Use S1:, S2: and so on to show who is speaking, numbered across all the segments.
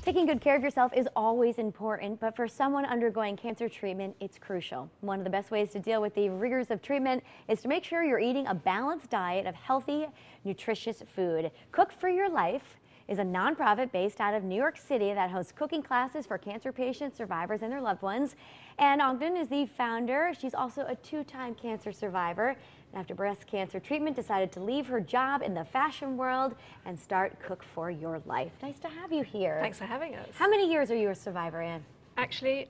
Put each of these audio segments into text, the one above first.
S1: Taking good care of yourself is always important, but for someone undergoing cancer treatment, it's crucial. One of the best ways to deal with the rigors of treatment is to make sure you're eating a balanced diet of healthy, nutritious food. Cook for Your Life is a nonprofit based out of New York City that hosts cooking classes for cancer patients, survivors, and their loved ones. And Ogden is the founder. She's also a two-time cancer survivor. And after breast cancer treatment, decided to leave her job in the fashion world and start Cook for Your Life. Nice to have you here.
S2: Thanks for having us.
S1: How many years are you a survivor, Anne?
S2: Actually,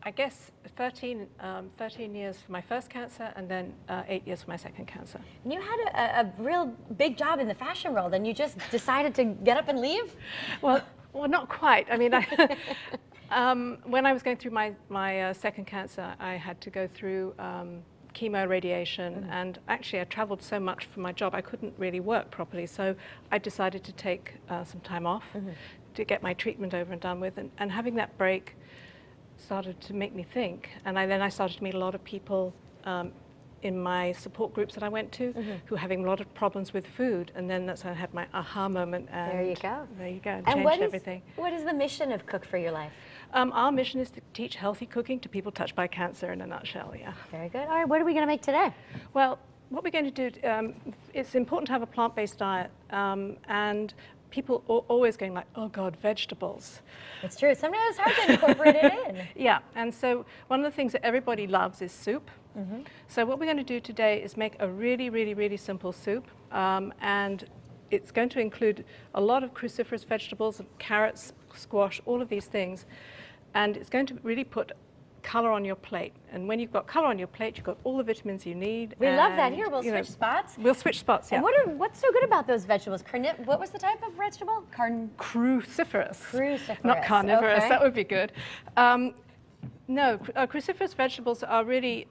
S2: I guess 13 years for my first cancer, and then 8 years for my second cancer.
S1: And you had a real big job in the fashion world, and you just decided to get up and leave?
S2: Well, not quite. I mean, when I was going through my second cancer, I had to go through chemo, radiation, and actually I traveled so much for my job I couldn't really work properly, so I decided to take some time off to get my treatment over and done with, and having that break started to make me think, and then I started to meet a lot of people in my support groups that I went to who were having a lot of problems with food, and then that's when I had my aha moment, and
S1: there you go.
S2: There you go,
S1: and
S2: changed everything.
S1: What is the mission of Cook for Your Life?
S2: Our mission is to teach healthy cooking to people touched by cancer, in a nutshell, yeah.
S1: Very good. All right, what are we going to make today?
S2: Well, what we're going to do, it's important to have a plant-based diet, and people are always going like, oh God, vegetables.
S1: It's true. Sometimes it's hard to incorporate it in.
S2: Yeah, and so one of the things that everybody loves is soup. So what we're going to do today is make a really, really, really simple soup, and it's going to include a lot of cruciferous vegetables, carrots, squash, all of these things, and it's going to really put color on your plate. And when you've got color on your plate, you've got all the vitamins you need.
S1: We love that. Here, we'll switch spots.
S2: We'll switch spots, yeah.
S1: And what's so good about those vegetables? What was the type of vegetable?
S2: Cruciferous.
S1: Cruciferous.
S2: Not carnivorous,
S1: okay.
S2: That would be good. No, cruciferous vegetables are really,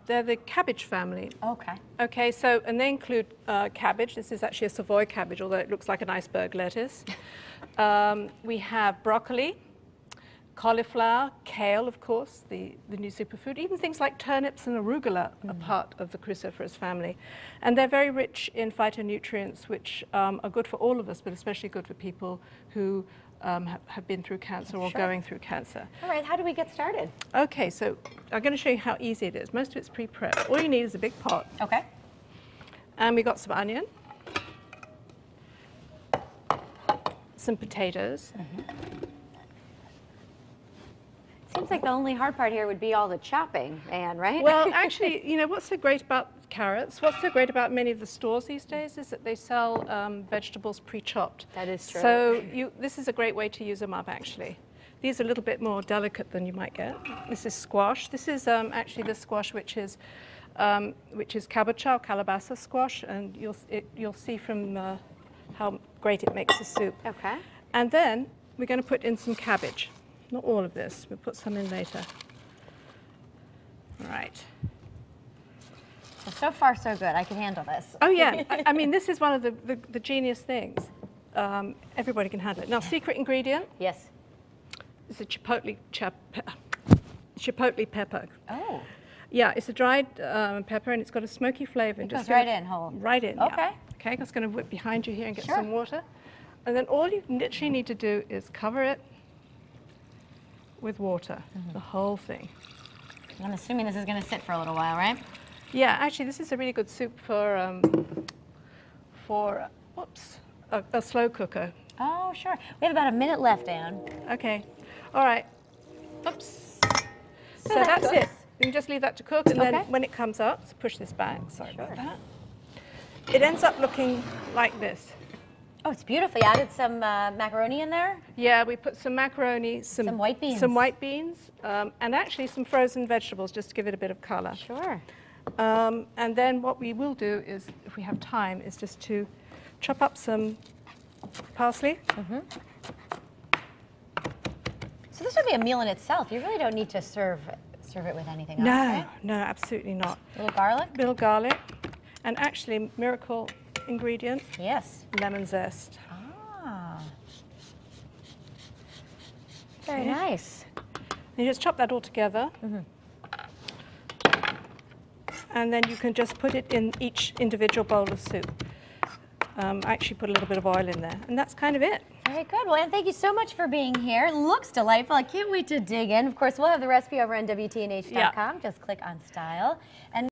S2: they're the cabbage family.
S1: Okay.
S2: Okay, so, and they include cabbage. This is actually a Savoy cabbage, although it looks like an iceberg lettuce. We have broccoli, cauliflower, kale, of course, the new superfood. Even things like turnips and arugula are part of the cruciferous family. And they're very rich in phytonutrients, which are good for all of us, but especially good for people who have been through cancer or going through cancer.
S1: All right, how do we get started?
S2: Okay, so I'm going to show you how easy it is. Most of it's pre-prepped. All you need is a big pot.
S1: Okay.
S2: And we got some onion, some potatoes.
S1: Seems like the only hard part here would be all the chopping, Anne, right?
S2: Well, actually, you know, what's so great about carrots, what's so great about many of the stores these days is that they sell vegetables pre-chopped.
S1: That is true.
S2: So this is a great way to use them up, actually. These are a little bit more delicate than you might get. This is squash. This is actually the squash which is kabocha or calabaza squash, and you'll see from how great it makes the soup. Okay. And then we're going to put in some cabbage. Not all of this, we'll put some in later. All right.
S1: Well, so far, so good. I can handle this.
S2: Oh, yeah. I mean, this is one of the genius things. Everybody can handle it. Now, secret ingredient.
S1: Yes.
S2: Is a chipotle pepper.
S1: Oh.
S2: Yeah, it's a dried pepper, and it's got a smoky flavor.
S1: It goes right in whole.
S2: Right in,
S1: okay.
S2: Yeah. Okay, I'm just going to whip behind you here and get some water. And then all you literally need to do is cover it with water, the whole thing.
S1: I'm assuming this is going to sit for a little while, right?
S2: Yeah, actually, this is a really good soup for a slow cooker.
S1: Oh, sure. We have about a minute left, Anne.
S2: Okay. All right. Oops. So that's it. You can just leave that to cook, and then when it comes up, let's push this back. Sorry about that. It ends up looking like this.
S1: Oh, it's beautiful. You added some macaroni in there?
S2: Yeah, we put some macaroni, some
S1: white beans.
S2: Some white beans, and actually some frozen vegetables just to give it a bit of color. Sure. And then what we will do is, if we have time, is just to chop up some parsley.
S1: So this would be a meal in itself. You really don't need to serve it with anything else, right?
S2: No, absolutely not.
S1: A little garlic?
S2: Little garlic. And actually, miracle ingredient.
S1: Yes.
S2: Lemon zest.
S1: Ah. Very nice.
S2: You just chop that all together. And then you can just put it in each individual bowl of soup. I actually put a little bit of oil in there, and that's kind of it.
S1: Very good. Well, Ann, thank you so much for being here. It looks delightful. I can't wait to dig in. Of course, we'll have the recipe over on WTNH.com. Just click on Style. And